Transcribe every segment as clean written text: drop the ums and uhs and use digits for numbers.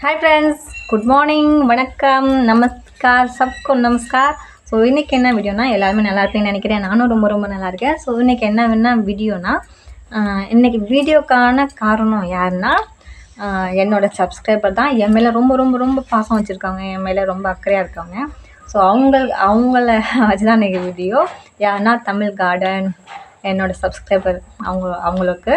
Hi friends, good morning, वणक्कम, नमस्कार, सबको नमस्कार. ஸோ இன்றைக்கி என்ன வீடியோனா, எல்லாருமே நல்லா இருப்பேன்னு நினைக்கிறேன். நானும் ரொம்ப ரொம்ப நல்லா இருக்கேன். ஸோ இன்றைக்கி என்ன வீடியோனா, இன்றைக்கி வீடியோக்கான காரணம் யாருன்னா, என்னோடய சப்ஸ்கிரைபர் தான். என் மேலே ரொம்ப ரொம்ப ரொம்ப பாசம் வச்சுருக்காங்க, என் மேலே ரொம்ப அக்கறையாக இருக்காங்க. ஸோ அவங்கள வச்சு தான் இன்றைக்கி வீடியோ. யாருன்னா தமிழ் கார்டன் என்னோடய சப்ஸ்கிரைபர் அவங்களுக்கு.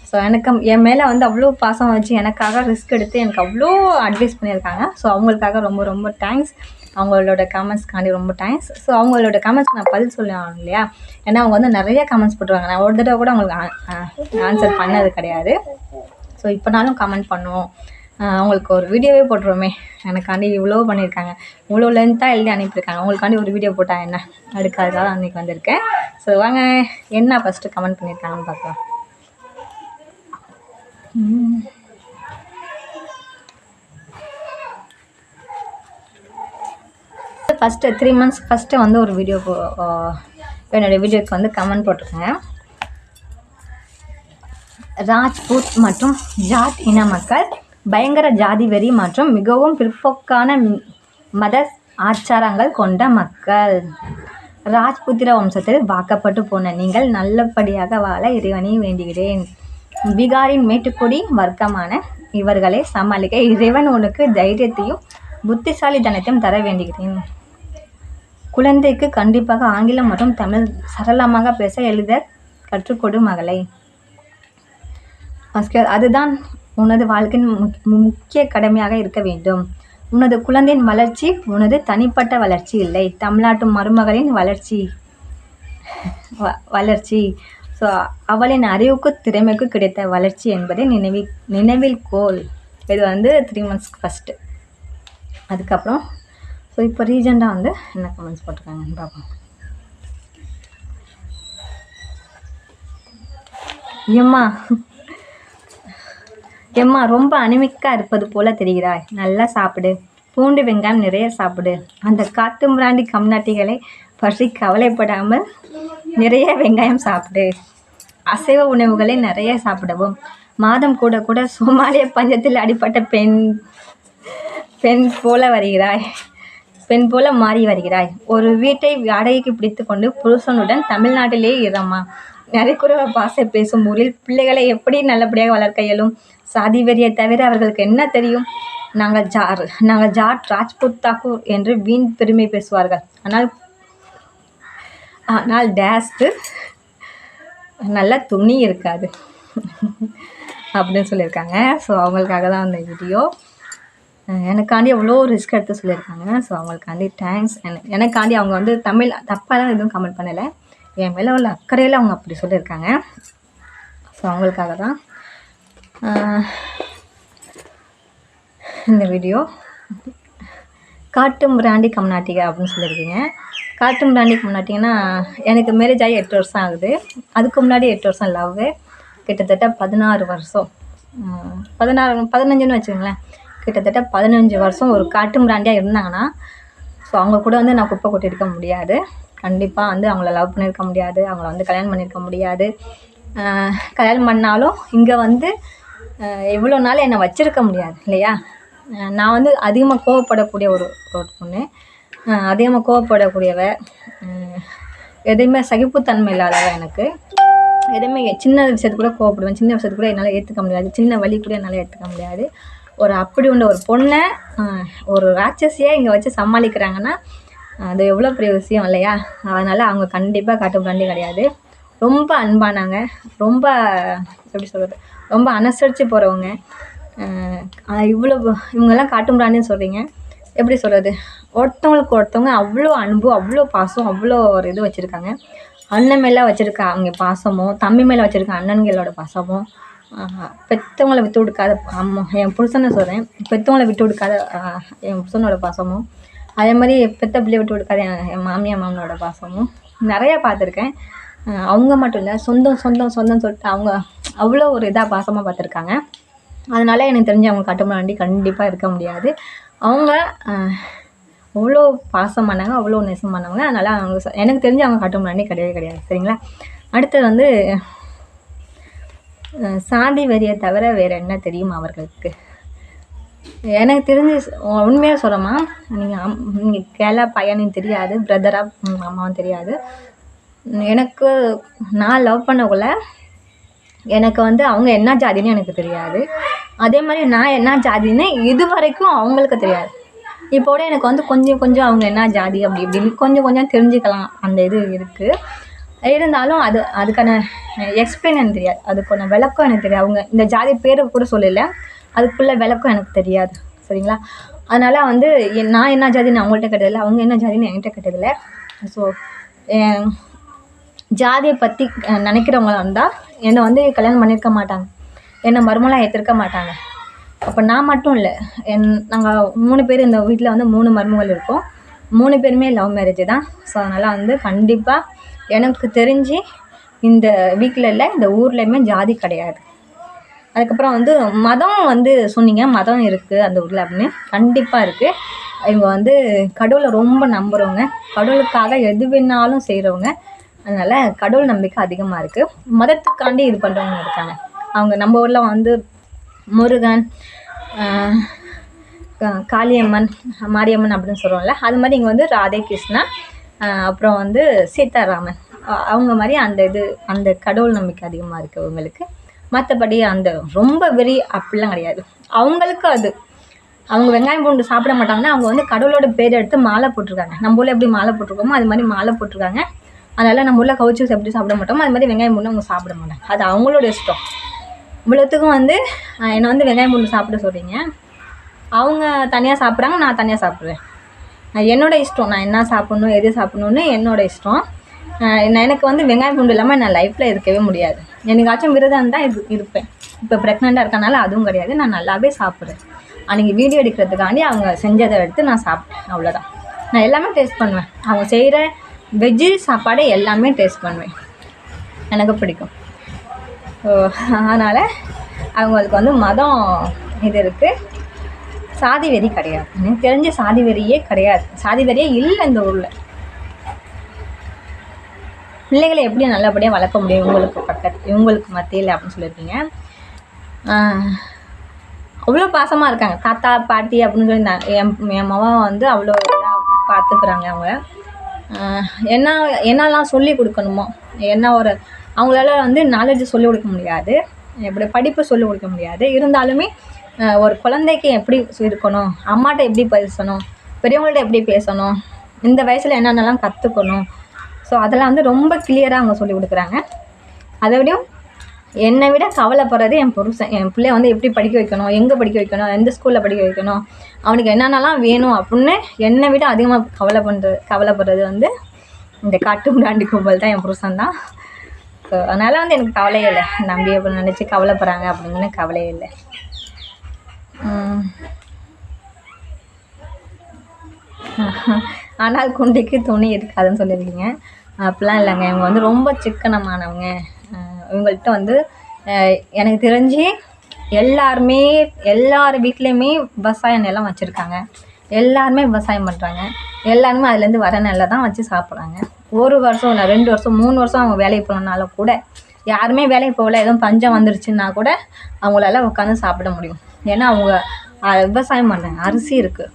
ஸோ எனக்கு என் மேலே வந்து அவ்வளோ பாசம் வச்சு எனக்காக ரிஸ்க் எடுத்து எனக்கு அவ்வளோ அட்வைஸ் பண்ணியிருக்காங்க. ஸோ அவங்களுக்காக ரொம்ப ரொம்ப தேங்க்ஸ். அவங்களோட கமெண்ட்ஸ்க்காண்டி ரொம்ப தேங்க்ஸ். ஸோ அவங்களோட கமெண்ட்ஸ் நான் பதில் சொல்லணும் இல்லையா, ஏன்னா அவங்க வந்து நிறைய கமெண்ட்ஸ் போட்டுருவாங்க. நான் ஒரு தடவை கூட அவங்களுக்கு ஆன்சர் பண்ணது கிடையாது. ஸோ இப்போனாலும் கமெண்ட் பண்ணுவோம், அவங்களுக்கு ஒரு வீடியோவே போட்டுருவோமே. எனக்காண்டி இவ்வளோ பண்ணியிருக்காங்க, இவ்வளோ லென்த்தாக எழுதி அனுப்பியிருக்காங்க. அவங்களுக்காண்டி ஒரு வீடியோ போட்டால் என்ன அதுக்காக அன்றைக்கி வந்திருக்கேன். ஸோ வாங்க என்ன ஃபஸ்ட்டு கமெண்ட் பண்ணியிருக்காங்கன்னு பார்க்கலாம். ஃபஸ்ட்டு 3 months ஃபஸ்ட்டு வந்து ஒரு வீடியோ என்னோடய வீடியோக்கு வந்து கமெண்ட் போட்டிருக்கேங்க. ராஜ்பூத் மற்றும் ஜாட் இன மக்கள் பயங்கர ஜாதி வெறி மற்றும் மிகவும் பிற்போக்கான மத ஆச்சாரங்கள் கொண்ட மக்கள். ராஜ்புத்திர வம்சத்தில் வாக்கப்பட்டு போன நீங்கள் நல்லபடியாக வாழ இறைவனை வேண்டுகிறேன். பீகாரின் மேட்டுக்குடி வர்க்கமான இவர்களை சமாளிக்க இறைவன் உனக்கு தைரியத்தையும் புத்திசாலித்தனத்தையும் தர வேண்டுகிறேன். குழந்தைக்கு கண்டிப்பாக ஆங்கிலம் மற்றும் தமிழ் சரளமாக பேச எழுத கற்றுக்கொடு மகளை. அதுதான் உனது வாழ்க்கையின் முக்கிய கடமையாக இருக்க வேண்டும். உனது குழந்தையின் வளர்ச்சி உனது தனிப்பட்ட வளர்ச்சி இல்லை, தமிழ்நாட்டு மருமகளின் வளர்ச்சி. ஸோ அவளின் அறிவுக்கு திறமைக்கு கிடைத்த வளர்ச்சி என்பதை நினைவில் கோல். இது வந்து 3 months ஃபஸ்ட்டு. அதுக்கப்புறம் ஸோ இப்போ ரீசெண்டாக வந்து என்ன கமெண்ட்ஸ் போட்டிருக்காங்கன்னு பார்ப்போம். எம்மா ரொம்ப அனிமிக்காக இருப்பது போல் தெரிகிறாய். நல்லா சாப்பிடு, பூண்டு வெங்காயம் நிறைய சாப்பிடு. அந்த காட்டு மிராண்டி கம்நாட்டிகளை பற்றி கவலைப்படாமல் நிறைய வெங்காயம் சாப்பிடு. அசைவ உணவுகளை நிறைய சாப்பிடவும். மாதம் கூட கூட சோமாலிய பஞ்சத்தில் அடிப்பட்ட பெண் போல மாறி வருகிறாய். ஒரு வீட்டை வாடகைக்கு பிடித்து கொண்டு புருஷனுடன் தமிழ்நாட்டிலே இறமா. நரிக்குறவ பாசை பேசும் ஊரில் பிள்ளைகளை எப்படி நல்லபடியாக வளர்க்க இயலும்? சாதி வெறியை தவிர அவர்களுக்கு என்ன தெரியும்? நாங்கள் ஜாட், ராஜ்புத், தாக்கூர் என்று வீண் பெருமை பேசுவார்கள். ஆனால் டேஸ்க்கு நல்ல துணி இருக்காது அப்படின்னு சொல்லியிருக்காங்க. ஸோ அவங்களுக்காக தான் அந்த வீடியோ. எனக்காண்டி எவ்வளோ ரிஸ்க் எடுத்து சொல்லியிருக்காங்க. So அவங்களுக்காண்டி thanks. எனக்காண்டி அவங்க வந்து தமிழ் தப்பாக தான் எதுவும் கமெண்ட் பண்ணலை, என் மேலே உள்ள அக்கறையில் அவங்க அப்படி சொல்லியிருக்காங்க. ஸோ அவங்களுக்காக தான் இந்த வீடியோ. காட்டு மிராண்டி கம்நாட்டிகை அப்படின்னு சொல்லியிருக்கீங்க. காட்டு மிராண்டி கம்நாட்டிங்கன்னா எனக்கு மேரேஜ் ஆகி 8 வருஷம் ஆகுது. அதுக்கு முன்னாடி 8 வருஷம் லவ், கிட்டத்தட்ட 16 வருஷம், 15ன்னு வச்சுக்கோங்களேன். கிட்டத்தட்ட 15 வருஷம் ஒரு காட்டு மிராண்டியாக இருந்தாங்கன்னா, ஸோ அவங்க கூட வந்து நான் குப்பை கொட்டியிருக்க முடியாது. கண்டிப்பாக வந்து அவங்கள லவ் பண்ணியிருக்க முடியாது, அவங்கள வந்து கல்யாணம் பண்ணியிருக்க முடியாது. கல்யாணம் பண்ணாலும் இங்கே வந்து எவ்வளோ நாள் என்னை வச்சுருக்க முடியாது இல்லையா. நான் வந்து அதிகமாக கோவப்படக்கூடிய ஒரு பொண்ணு, அதிகமாக கோவப்படக்கூடியவ, எதுவுமே சகிப்புத்தன்மை இல்லாதவ. எனக்கு எதுவுமே சின்ன விஷயத்துக்கு கூட கோவப்படுவேன், சின்ன விஷயத்துக்கு கூட என்னால் ஏற்றுக்க முடியாது, சின்ன வலி கூட என்னால் ஏற்றுக்க முடியாது. அப்படி உள்ள ஒரு பொண்ணை ஒரு ராட்சசியாக இங்கே வச்சு சமாளிக்கிறாங்கன்னா அது எவ்வளோ பெரிய விஷயம் இல்லையா. அதனால் அவங்க கண்டிப்பாக காட்டு மிராண்டி கிடையாது. ரொம்ப அன்பானாங்க, ரொம்ப எப்படி சொல்கிறது, ரொம்ப அனுசரித்து போகிறவங்க. இவங்கெல்லாம் காட்டு மிராண்டின்னு சொல்கிறீங்க, எப்படி சொல்கிறது, ஒருத்தவங்களுக்கு ஒருத்தவங்க அவ்வளோ அன்பு, அவ்வளோ பாசம், அவ்வளோ ஒரு இது வச்சுருக்காங்க. அண்ணன் மேலே வச்சுருக்க அவங்க பாசமும், தம்பி மேலே வச்சுருக்க அண்ணன்களோட பாசமும், பெற்றவங்களை விட்டு கொடுக்காத என் புருஷனை சொல்கிறேன், பெற்றவங்களை விட்டு கொடுக்காத என் புருஷனோட பாசமும், அதே மாதிரி பெற்ற பிள்ளையை விட்டு கொடுக்காத என் மாமனோட பாசமும் நிறையா பார்த்துருக்கேன். அவங்க மட்டும் இல்லை, சொந்தம் சொல்லிட்டு அவங்க அவ்வளோ ஒரு இதாக பாசமாக பார்த்துருக்காங்க. அதனால் எனக்கு தெரிஞ்சு அவங்க காட்டு மிராண்டி கண்டிப்பாக இருக்க முடியாது. அவங்க அவ்வளோ பாசம் பண்ணாங்க, அவ்வளோ நேசம் பண்ணவங்க. அதனால் அவங்க எனக்கு தெரிஞ்சு அவங்க காட்டு மிராண்டி கிடையாது. சரிங்களா. அடுத்தது வந்து சாதி வெறியை தவிர வேறு என்ன தெரியும் அவர்களுக்கு? எனக்கு தெரிஞ்சு உண்மையாக சொல்கிறேம்மா, நீங்கள் கேரளா பையனுக்கு தெரியாது, பிரதராக அம்மாவும் தெரியாது. எனக்கு நான் லவ் பண்ணக்குள்ள எனக்கு வந்து அவங்க என்ன ஜாதின்னு எனக்கு தெரியாது. அதே மாதிரி நான் என்ன ஜாதின்னு இது வரைக்கும் அவங்களுக்கு தெரியாது. இப்போட எனக்கு வந்து கொஞ்சம் கொஞ்சம் அவங்க என்ன ஜாதி அப்படி இப்படின்னு கொஞ்சம் கொஞ்சம் தெரிஞ்சுக்கலாம் அந்த இது இருக்குது. இருந்தாலும் அதுக்கான எக்ஸ்பிளைன் எனக்கு தெரியாது, அதுக்கான விளக்கம் எனக்கு தெரியாது. அவங்க இந்த ஜாதி பேரை கூட சொல்லலை, அதுக்குள்ளே விளக்கம் எனக்கு தெரியாது. சரிங்களா? அதனால் வந்து நான் என்ன ஜாதின்னு அவங்கள்ட்ட கேட்டதில்லை, அவங்க என்ன ஜாதின்னு என்கிட்ட கேட்டதில்லை. ஸோ ஜாதியை பற்றி நினைக்கிறவங்களா இருந்தால் என்னை வந்து கல்யாணம் பண்ணியிருக்க மாட்டாங்க, என்னை மருமகளாக ஏற்றிருக்க மாட்டாங்க. அப்போ நான் மட்டும் இல்லை, நாங்கள் 3 பேர் இந்த வீட்டில் வந்து 3 மருமகள் இருக்கோம். 3 பேருமே லவ் மேரேஜ் தான். ஸோ அதனால் வந்து கண்டிப்பாக எனக்கு தெரிஞ்சு இந்த வீட்டில் இல்லை, இந்த ஊர்லேயுமே ஜாதி கிடையாது. அதுக்கப்புறம் வந்து மதம் வந்து சொன்னீங்க, மதம் இருக்குது அந்த ஊரில் அப்படின்னு. கண்டிப்பாக இருக்குது. இவங்க வந்து கடவுளை ரொம்ப நம்புகிறவங்க, கடவுளுக்காக எது வேணாலும் செய்கிறவங்க. அதனால் கடவுள் நம்பிக்கை அதிகமாக இருக்குது. மதத்துக்காண்டி இது பண்ணுறவங்க இருக்காங்க. அவங்க நம்ம ஊரில் வந்து முருகன், காளியம்மன், மாரியம்மன் அப்படின்னு சொல்கிறோம்ல, அது மாதிரி இங்கே வந்து ராதே கிருஷ்ணா, அப்புறம் வந்து சீதாராமன், அவங்க மாதிரி அந்த கடவுள் நம்பிக்கை அதிகமாக இருக்குது அவங்களுக்கு. மற்றபடி அந்த ரொம்ப வெறி அப்படிலாம் கிடையாது அவங்களுக்கு. அவங்க வெங்காயம் பூண்டு சாப்பிட மாட்டாங்கன்னா அவங்க வந்து கடவுளோட பேர் எடுத்து மாலை போட்டிருக்காங்க. நம்ம ஊரில் எப்படி மாலை போட்டிருக்கோமோ அது மாதிரி மாலை போட்டிருக்காங்க. அதனால் நம்ம ஊரில் கவுச்சு எப்படி சாப்பிட மாட்டோமோ அது மாதிரி வெங்காயம் பூண்டு அவங்க சாப்பிட மாட்டாங்க. அது அவங்களோட இஷ்டம். இவ்வளோத்துக்கும் வந்து என்னை வந்து வெங்காயம் பூண்டு சாப்பிட சொல்கிறீங்க, அவங்க தனியாக சாப்பிட்றாங்க, நான் தனியாக சாப்பிட்றேன். என்னோடய இஷ்டம், நான் என்ன சாப்பிட்ணும் எது சாப்பிட்ணுன்னு என்னோடய இஷ்டம். எனக்கு வந்து வெங்காயம் பூண்டு இல்லாமல் நான் லைஃப்பில் இருக்கவே முடியாது. எனக்காச்சும் விரதம் இருந்தால் இருப்பேன். இப்போ ப்ரெக்னெண்ட்டாக இருக்கனால அதுவும் கிடையாது, நான் நல்லாவே சாப்பிட்றேன். அன்றைக்கி வீடியோ எடுக்கிறதுக்காண்டி அவங்க செஞ்சதை எடுத்து நான் சாப்பிட்டேன், அவ்வளோதான். நான் எல்லாமே டேஸ்ட் பண்ணுவேன். அவங்க செய்கிற வெஜ்ஜு சாப்பாடு எல்லாமே டேஸ்ட் பண்ணுவேன், எனக்கு பிடிக்கும். ஸோ அதனால் அவங்களுக்கு வந்து மதம் இது இருக்குது, சாதி வெறி கிடையாது. எனக்கு தெரிஞ்ச சாதி வெறியே கிடையாது, சாதி வெறியே இல்லை இந்த ஊரில். பிள்ளைகளை எப்படி நல்லபடியாக வளர்க்க முடியும் இவங்களுக்கு மத்தியில் அப்படின்னு சொல்லியிருக்கீங்க. அவ்வளோ பாசமாக இருக்காங்க, தாத்தா பாட்டி அப்படின்னு சொல்லி என் மகன் வந்து அவ்வளோ இதாக பார்த்துக்கிறாங்க. அவங்க என்னெல்லாம் சொல்லி கொடுக்கணுமோ, அவங்களால வந்து நாலேஜ் சொல்லிக் கொடுக்க முடியாது, எப்படி படிப்பு சொல்லிக் கொடுக்க முடியாது. இருந்தாலுமே ஒரு குழந்தைக்கு எப்படி இருக்கணும், அம்மாட்ட எப்படி பேசணும், பெரியவங்கள்ட்ட எப்படி பேசணும், இந்த வயசில் என்னென்னலாம் கற்றுக்கணும், ஸோ அதெல்லாம் வந்து ரொம்ப கிளியராக அவங்க சொல்லிக் கொடுக்குறாங்க. அதை விடையும் என்னை விட கவலைப்படுறது என் புருஷன். என் பிள்ளைய வந்து எப்படி படிக்க வைக்கணும், எங்கே படிக்க வைக்கணும், எந்த ஸ்கூலில் படிக்க வைக்கணும், அவனுக்கு என்னென்னலாம் வேணும் அப்படின்னு என்னை விட அதிகமாக கவலைப்படுறது வந்து இந்த காட்டு மிராண்டி கும்பல் தான், என் புருஷன் தான். ஸோ அதனால் வந்து எனக்கு கவலையே இல்லை, நம்பி அப்படின்னு நினச்சி கவலைப்படுறாங்க அப்படின்னு கவலையே இல்லை. ஆனால் குண்டிக்கு துணி இருக்காதுன்னு சொல்லியிருக்கீங்க. அப்படிலாம் இல்லைங்க, இவங்க வந்து ரொம்ப சிக்கனமானவங்க. இவங்கள்ட்ட வந்து எனக்கு தெரிஞ்சு எல்லார் வீட்லேயுமே விவசாய நிலம் வச்சுருக்காங்க, எல்லாருமே விவசாயம் பண்ணுறாங்க, எல்லாருமே அதுலேருந்து வர நெல்லை தான் வச்சு சாப்பிட்றாங்க. 1 வருஷம் இல்லை 2 வருஷம் 3 வருஷம் அவங்க வேலைக்கு போகலனாலும் கூட, யாருமே வேலைக்கு போகல, எதுவும் பஞ்சம் வந்துருச்சுன்னா கூட அவங்களால உட்காந்து சாப்பிட முடியும். ஏன்னா அவங்க விவசாயம் பண்ணுறாங்க. அரிசி இருக்குது,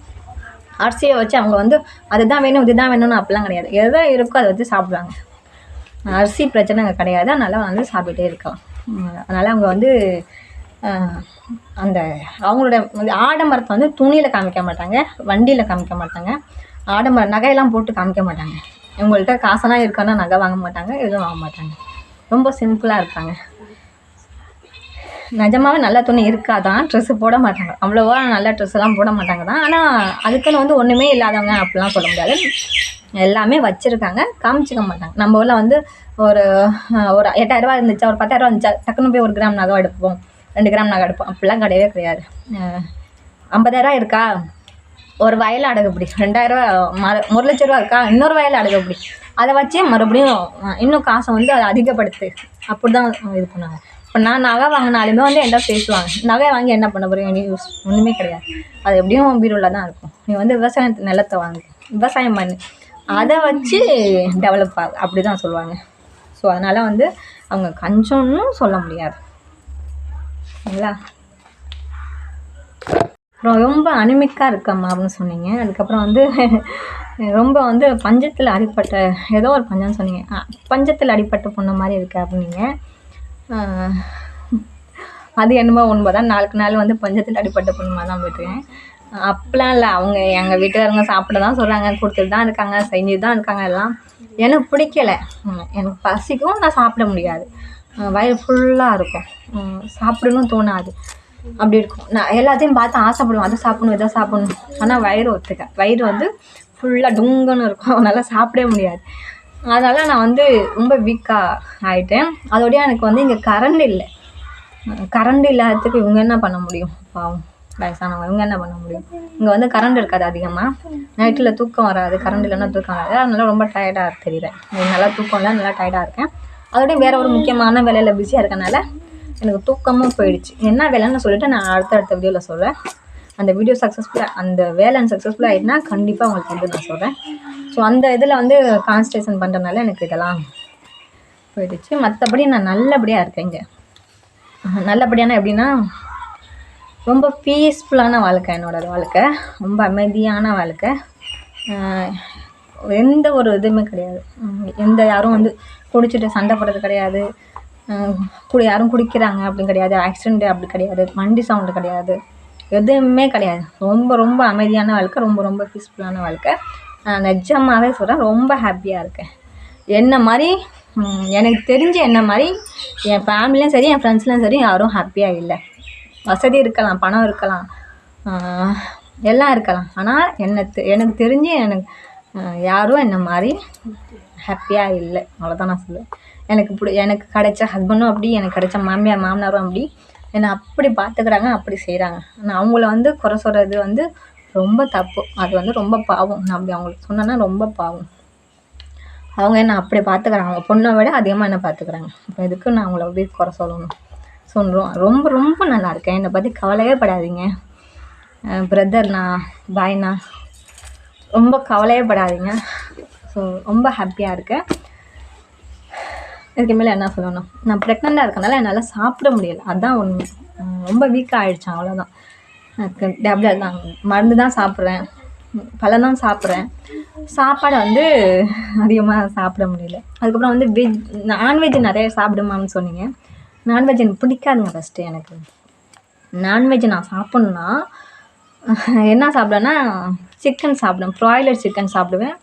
அரிசியை வச்சு அவங்க வந்து அதுதான் வேணும் இதுதான் வேணும்னு அப்படிலாம் கிடையாது, எதோ இருக்கோ அதை வச்சு சாப்பிடுவாங்க. அரிசி பிரச்சனை அங்கே கிடையாது, அதனால் வந்து சாப்பிட்டுட்டே இருக்கலாம். அதனால் அவங்க வந்து அந்த அவங்களோட ஆடம்பரத்தை வந்து துணியில் காமிக்க மாட்டாங்க, வண்டியில் காமிக்க மாட்டாங்க, ஆடம்பர நகையெல்லாம் போட்டு காமிக்க மாட்டாங்க. இவங்கள்ட்ட காசெல்லாம் இருக்கான்னா நகை வாங்க மாட்டாங்க, எதுவும் வாங்க மாட்டாங்க, ரொம்ப சிம்பிளாக இருப்பாங்க. நிஜமாவே நல்ல துணி இருக்காதான், ட்ரெஸ்ஸு போட மாட்டாங்க, அவ்வளோவா நல்ல ட்ரெஸ்ஸெல்லாம் போட மாட்டாங்க தான். ஆனால் அதுக்குன்னு வந்து ஒன்றுமே இல்லாதவங்க அப்படிலாம் சொல்ல முடியாது, எல்லாமே வச்சுருக்காங்க, காமிச்சிக்க மாட்டாங்க. நம்ம ஊரில் வந்து ஒரு 8000 இருந்துச்சா, ஒரு 10,000 இருந்துச்சா, டக்குன்னு போய் 1 கிராம் நகை எடுப்போம், 2 கிராம் நகை எடுப்போம், அப்படிலாம் கிடையவே கிடையாது. 50,000 இருக்கா, ஒரு வயல் அடகுப்படி, 2,000 1 லட்ச ரூபா இருக்கா, இன்னொரு வயல் அடகுப்படி, அதை வச்சு மறுபடியும் இன்னும் காசை வந்து அதை அதிகப்படுத்து, அப்படி தான் இது பண்ணாங்க. இப்போ நான் நகை வாங்கினாலுமே வந்து என்கிட்ட பேசுவாங்க, நகை வாங்கி என்ன பண்ண போகிறீங்க, நீ ஒன்றுமே கிடையாது, அது எப்படியும் பீரோவில் தான் இருக்கும், நீ வந்து விவசாயத்து நிலத்தை வாங்கி விவசாயம் பண்ணு, அதை வச்சு டெவலப் ஆகும், அப்படி தான் சொல்லுவாங்க. ஸோ அதனால் வந்து அவங்க கஞ்சம்னு சொல்ல முடியாது, சரிங்களா? ரொம்ப அனிமிக்காக இருக்கம்மா அப்படின்னு சொன்னீங்க. அதுக்கப்புறம் வந்து ரொம்ப வந்து பஞ்சத்தில் அடிப்பட்ட ஏதோ ஒரு பஞ்சம்னு சொன்னீங்க. பஞ்சத்தில் அடிப்பட்ட பொண்ணு மாதிரி இருக்கு அப்படின்னீங்க. அது என்னமோ உண்மைதான். நாளுக்கு நாள் வந்து பஞ்சத்தில் அடிப்பட்ட பொண்ணு மாதிரி தான் போயிட்டுருக்கேன். அப்படிலாம் இல்லை. அவங்க எங்கள் வீட்டுக்காரங்க சாப்பிட தான் சொல்கிறாங்க, கொடுத்துட்டு தான் இருக்காங்க, செஞ்சுட்டு தான் இருக்காங்க எல்லாம். எனக்கு பிடிக்கலை. எனக்கு பசிக்கும், நான் சாப்பிட முடியாது. வயிறு ஃபுல்லாக இருக்கும், சாப்பிடணும் தோணாது. அப்படி இருக்கும். நான் எல்லாத்தையும் பார்த்து ஆசைப்படுவேன், அதை சாப்பிடணும் இதை சாப்பிடணும். ஆனால் வயிறு ஒத்துக்க வயிறு வந்து ஃபுல்லாக டுங்குன்னு இருக்கும், அதனால் சாப்பிடவே முடியாது. அதனால் நான் வந்து ரொம்ப வீக்காக ஆகிட்டேன். அதோடய எனக்கு வந்து இங்கே கரண்ட் இல்லை. கரண்ட் இல்லாததுக்கு இவங்க என்ன பண்ண முடியும்? பாவம் வயசானவங்க, இவங்க என்ன பண்ண முடியும்? இங்கே வந்து கரண்ட் இருக்காது அதிகமாக. நைட்டில் தூக்கம் வராது, கரண்ட் இல்லைன்னா தூக்கம் வராது. அதனால ரொம்ப டயர்டாக தெரியுறேன். நல்லா தூக்கம் இல்லை, நல்லா டயர்டாக இருக்கேன். அதோடய வேறு ஒரு முக்கியமான வேலையில் பிஸியாக இருக்கனால எனக்கு தூக்கமும் போயிடுச்சு. என்ன வேலைன்னு சொல்லிட்டு நான் அடுத்த வீடியோவில் சொல்கிறேன். அந்த வீடியோ சக்ஸஸ்ஃபுல்லாக, அந்த வேலை சக்ஸஸ்ஃபுல்லாக ஆகிட்டுனா கண்டிப்பாக உங்களுக்கு வந்து நான் சொல்கிறேன். ஸோ அந்த இதில் வந்து கான்சன்ட்ரேஷன் பண்ணுறதுனால எனக்கு இதெல்லாம் போயிடுச்சு. மற்றபடி நான் நல்லபடியாக இருக்கேன். இங்கே நல்லபடியான எப்படின்னா, ரொம்ப பீஸ்ஃபுல்லான வாழ்க்கை என்னோடய வாழ்க்கை. ரொம்ப அமைதியான வாழ்க்கை. எந்த ஒரு இதுவுமே கிடையாது. யாரும் வந்து குடிச்சிட்டு சண்டை போடுறது கிடையாது. யாரும் குடிக்கிறாங்க அப்படின்னு கிடையாது. ஆக்சிடென்ட் அப்படி கிடையாது. வண்டி சவுண்டு கிடையாது. எதுவுமே கிடையாது. ரொம்ப ரொம்ப அமைதியான வாழ்க்கை. ரொம்ப ரொம்ப பீஸ்ஃபுல்லான வாழ்க்கை. நான் நிஜமாகவே சொல்கிறேன், ரொம்ப ஹாப்பியாக இருக்கேன். என்ன மாதிரி எனக்கு தெரிஞ்ச என்ன மாதிரி என் ஃபேமிலியும் சரி, என் ஃப்ரெண்ட்ஸ்லையும் சரி யாரும் ஹாப்பியாக இல்லை. வசதி இருக்கலாம், பணம் இருக்கலாம், எல்லாம் இருக்கலாம். ஆனால் எனக்கு தெரிஞ்சு யாரும் என்ன மாதிரி ஹாப்பியாக இல்லை. அவ்வளோதான் நான் சொல்லுவேன். எனக்கு கிடைச்ச ஹஸ்பண்டும் அப்படி, எனக்கு கிடைச்ச மாமனாரும் அப்படி என்னை அப்படி பார்த்துக்கிறாங்க, அப்படி செய்கிறாங்க. ஆனால் அவங்கள வந்து குறை சொல்கிறது வந்து ரொம்ப தப்பு. அது வந்து ரொம்ப பாவம். நான் அப்படி அவங்களுக்கு சொன்னேன்னா ரொம்ப பாவம். அவங்க என்னை அப்படி பார்த்துக்கிறாங்க. அவங்க பொண்ணை விட அதிகமாக என்னை பார்த்துக்கிறாங்க. அப்போ எதுக்கு நான் அவங்கள அப்படி குறை சொல்லணும்? ரொம்ப ரொம்ப நல்லா இருக்கேன். என்னை பற்றி கவலையே படாதீங்க பிரதர்ண்ணா, பாய்ண்ணா. ரொம்ப கவலையே படாதீங்க. ஸோ ரொம்ப ஹாப்பியாக இருக்கேன். இதுக்கு மேலே என்ன சொல்லணும்? நான் ப்ரெக்னெண்ட்டாக இருக்கனால என்னால் சாப்பிட முடியலை. அதுதான் ஒன்று. ரொம்ப வீக்காக ஆகிடுச்சேன், அவ்வளோதான். எனக்கு டேப்லெட் தான், மருந்து தான் சாப்பிட்றேன், பழம் தான் சாப்பிட்றேன். சாப்பாடை வந்து அதிகமாக சாப்பிட முடியல. அதுக்கப்புறம் வந்து நான்வெஜ் நிறைய சாப்பிடுமான்னு சொன்னீங்க. நான்வெஜ் எனக்கு பிடிக்காதுங்க. ஃபஸ்ட்டு எனக்கு நான்வெஜ் நான் சாப்பிட்ணுன்னா என்ன சாப்பிடுவேன்னா, சிக்கன் சாப்பிடுவேன். ப்ராய்லர் சிக்கன் சாப்பிடுவேன்.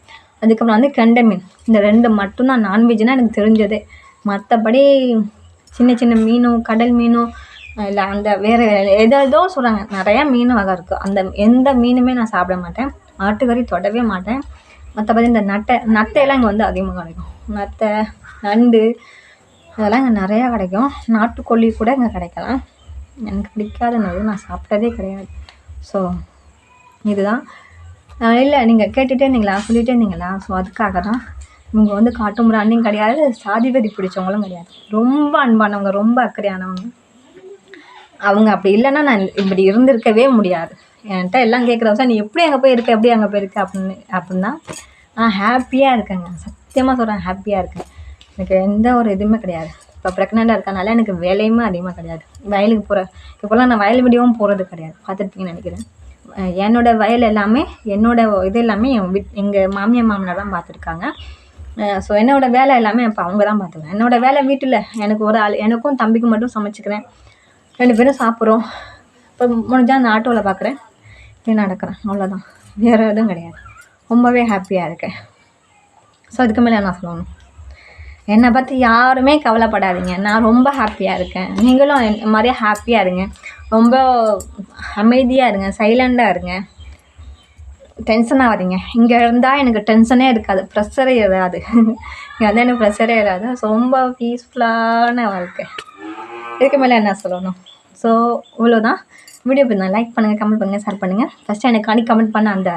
அதுக்கப்புறம் வந்து கெண்டை மீன். இந்த 2 மட்டும்தான் நான்வெஜ்னால் எனக்கு தெரிஞ்சதே. மற்றபடி சின்ன சின்ன மீனும், கடல் மீனும், இல்லை அந்த வேறு ஏதோ சொல்கிறாங்க, நிறையா மீன் வகை இருக்குது. அந்த எந்த மீனுமே நான் சாப்பிட மாட்டேன். ஆட்டுக்கறி தொடவே மாட்டேன். மற்றபடி இந்த நத்தையெல்லாம் இங்கே வந்து அதிகமாக கிடைக்கும். நத்தை, நண்டு அதெல்லாம் இங்கே நிறையா கிடைக்கும். நாட்டுக்கோழி கூட இங்கே கிடைக்கலாம். எனக்கு பிடிக்காதது நான் சாப்பிட்டதே கிடையாது. ஸோ இதுதான். இல்லை, நீங்கள் கேட்டுகிட்டே இருந்தீங்களா, சொல்லிகிட்டே இருந்தீங்களா? ஸோ அதுக்காக தான். இவங்க வந்து காட்டு மிராண்டியும் கிடையாது, சாதிவெறி பிடிச்சவங்களும் கிடையாது. ரொம்ப அன்பானவங்க, ரொம்ப அக்கறையானவங்க. அவங்க அப்படி இல்லைன்னா நான் இப்படி இருந்திருக்கவே முடியாது. என்கிட்ட எல்லாம் கேட்குறவங்க, நீ எப்படி அங்கே போயிருக்க, எப்படி அங்கே போயிருக்க அப்படின்னா நான் ஹாப்பியாக இருக்கேங்க. சத்தியமாக சொல்கிறேன், ஹாப்பியாக இருக்கேன். எனக்கு எந்த ஒரு இதுவுமே கிடையாது. இப்போ ப்ரெக்னெண்ட்டாக இருக்கனால எனக்கு வேலையுமே அதிகமாக கிடையாது. வயலுக்கு இப்போலாம் நான் வயல் வீடியோவும் போகிறது கிடையாது. பார்த்துருப்பீங்கன்னு நினைக்கிறேன். என்னோடய வயல் எல்லாமே, என்னோடய இது எல்லாமே எங்கள் மாமனார் தான் பார்த்துருக்காங்க. ஸோ என்னோடய வேலை எல்லாமே இப்போ அவங்க தான் பார்த்துக்கிறேன். என்னோடய வேலை வீட்டில் எனக்கு ஒரு ஆள், எனக்கும் தம்பிக்கு மட்டும் சமைச்சிக்கிறேன். 2 பேரும் சாப்பிட்றோம். இப்போ முடிஞ்சால் அந்த ஆட்டோவில் பார்க்குறேன், இப்படி நடக்கிறேன். அவ்வளோதான், வேறு எதுவும் கிடையாது. ரொம்பவே ஹாப்பியாக இருக்கேன். ஸோ அதுக்கு மேலே என்ன சொல்லணும்? என்னை பற்றி யாருமே கவலைப்படாதீங்க. நான் ரொம்ப ஹாப்பியாக இருக்கேன். நீங்களும் என் மாதிரியே ஹாப்பியாக இருங்க. ரொம்ப அமைதியாக இருங்க, சைலண்டாக இருங்க, டென்ஷன் ஆகாதீங்க. இங்கே இருந்தால் எனக்கு டென்ஷனே இருக்காது, ப்ரெஷரே ஏறாது. இங்கே வந்து எனக்கு ப்ரெஷரே ஏறாது. ஸோ ரொம்ப பீஸ்ஃபுல்லான வாழ்க்கை. இதுக்கு மேலே என்ன சொல்லணும்? ஸோ இவ்வளோதான். வீடியோ நான் லைக் பண்ணுங்கள், கமெண்ட் பண்ணுங்கள், ஷேர் பண்ணுங்கள். ஃபஸ்ட்டு எனக்காண்டி கமெண்ட் பண்ண அந்த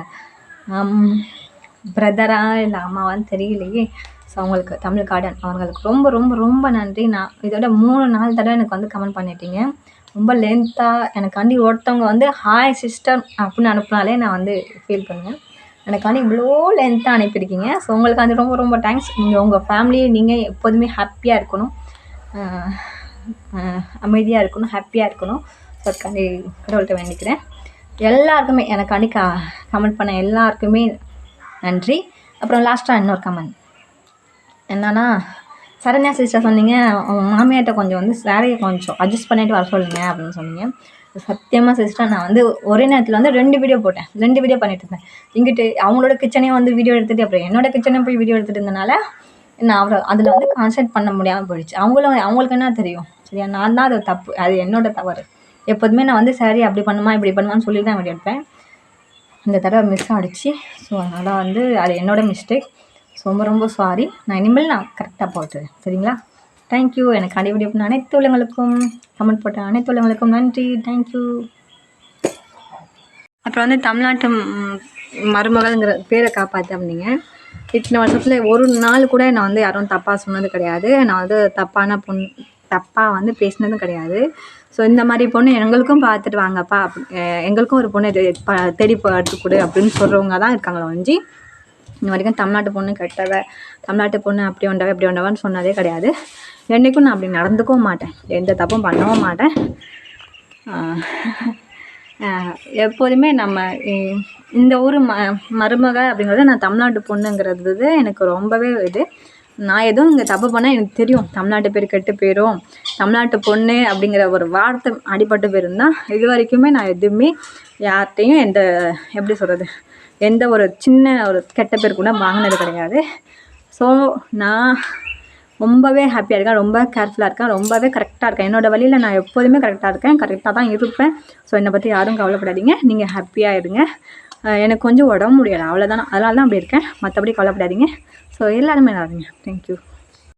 பிரதரா இல்லை அம்மாவான்னு தெரியலையே. ஸோ அவங்களுக்கு தமிழ் கார்டன் அவங்களுக்கு ரொம்ப ரொம்ப ரொம்ப நன்றி. நான் இதோட 3-4 தடவை எனக்கு வந்து கமெண்ட் பண்ணிட்டீங்க. ரொம்ப லென்த்தாக எனக்காண்டி ஒருத்தவங்க வந்து ஹாய் சிஸ்டர் அப்படின்னு அனுப்புனாலே நான் வந்து ஃபீல் பண்ணுவேன். எனக்காண்டி இவ்வளோ லென்த்தாக அனுப்பியிருக்கீங்க. ஸோ உங்களுக்கு வந்து ரொம்ப ரொம்ப தேங்க்ஸ். நீங்கள் உங்கள் ஃபேமிலியை நீங்கள் எப்போதுமே ஹாப்பியாக இருக்கணும், அமைதியாக இருக்கணும், ஹாப்பியாக இருக்கணும். ஸோ அதுக்காண்டி கடவுள்கிட்ட வேண்டிக்கிறேன். எல்லாருக்குமே எனக்காண்டி கமெண்ட் பண்ண எல்லாருக்குமே நன்றி. அப்புறம் லாஸ்ட்டாக இன்னொரு கமெண்ட் என்னன்னா, சரண்யா சிஸ்டர் சொன்னீங்க உங்கள் மாமியார்கிட்ட கொஞ்சம் வந்து சாரியை கொஞ்சம் அட்ஜஸ்ட் பண்ணிட்டு வர சொல்லுங்க அப்படின்னு சொன்னீங்க. சத்தியமாக சிஸ்டர் நான் வந்து ஒரே நேரத்தில் வந்து 2 வீடியோ போட்டேன். 2 வீடியோ பண்ணிட்டு இருந்தேன். இங்கிட்டு அவங்களோட கிச்சனையும் வந்து வீடியோ எடுத்துகிட்டு அப்புறம் என்னோட கிச்சனையும் போய் வீடியோ எடுத்துகிட்டு இருந்தனால நான் அதில் வந்து கான்சன்ட்ரேட் பண்ண முடியாமல் போயிடுச்சு. அவங்களுக்கு என்ன தெரியும் சரியா, நான் தான் அது தப்பு, அது என்னோட தவறு. எப்போதுமே நான் வந்து சாரி அப்படி பண்ணுமா இப்படி பண்ணுமான்னு சொல்லி தான் வீடியோ எடுப்பேன். இந்த தடவை மிஸ் ஆகிடுச்சு. ஸோ அதனால் வந்து அது என்னோடய மிஸ்டேக். ஸோ ரொம்ப ரொம்ப சாரி. நான் இனிமேல் நான் கரெக்டாக போட்டுறேன் சரிங்களா. தேங்க்யூ. எனக்கு அடிப்படி பண்ண அனைத்து உள்ளவங்களுக்கும் கமெண்ட் போட்ட அனைத்து உள்ளவங்களுக்கும் நன்றி. தேங்க்யூ. அப்புறம் வந்து தமிழ்நாட்டு மருமகள்ங்கிற பேரை காப்பாற்ற அப்படிங்க. இத்தனை வருஷத்தில் ஒரு நாள் கூட நான் வந்து யாரும் தப்பாக சொன்னது கிடையாது. நான் வந்து தப்பாக வந்து பேசினதும் கிடையாது. ஸோ இந்த மாதிரி பொண்ணு எங்களுக்கும் பார்த்துட்டு வாங்கப்பா, எங்களுக்கும் ஒரு பொண்ணு தேடி பார்த்து கொடு அப்படின்னு சொல்கிறவங்க தான் இருக்காங்களோ ஒழிஞ்சி இந்த வரைக்கும் தமிழ்நாட்டு பொண்ணு கெட்டவ, தமிழ்நாட்டு பொண்ணு அப்படி வந்தவ இப்படி வந்தவன்னு சொன்னதே கிடையாது. என்றைக்கும் நான் அப்படி நடந்துக்கவும் மாட்டேன், எந்த தப்பும் பண்ணவும் மாட்டேன். எப்போதுமே நம்ம இந்த ஊர் மருமக அப்படிங்கிறது நான் தமிழ்நாட்டு பொண்ணுங்கிறது எனக்கு ரொம்பவே நான் எதுவும் இங்கே தப்பு பண்ணால் எனக்கு தெரியும், தமிழ்நாட்டு பேர் கெட்டு போயிடும், தமிழ்நாட்டு பொண்ணு அப்படிங்கிற ஒரு வார்த்தை அடிபட்டு போயிருந்தால் இது வரைக்குமே நான் எதுவுமே யார்கிட்டையும் எப்படி சொல்கிறது, எந்த ஒரு சின்ன ஒரு கெட்ட பேர் கூட வாங்கினது கிடையாது. ஸோ நான் ரொம்பவே ஹாப்பியாக இருக்கேன், ரொம்ப கேர்ஃபுல்லாக இருக்கேன், ரொம்பவே கரெக்டாக இருக்கேன். என்னோடய வழியில் நான் எப்போதுமே கரெக்டாக இருக்கேன், கரெக்டாக தான் இருப்பேன். ஸோ என்னை பற்றி யாரும் கவலைப்படாதீங்க, நீங்கள் ஹாப்பியாக இருங்க. எனக்கு கொஞ்சம் உடம்பு முடியலை அவ்வளோதானே, அதனால தான் அப்படி இருக்கேன், மற்றபடி கவலைப்படாதீங்க. ஸோ எல்லாருமே நல்லா இருங்க. தேங்க்யூ.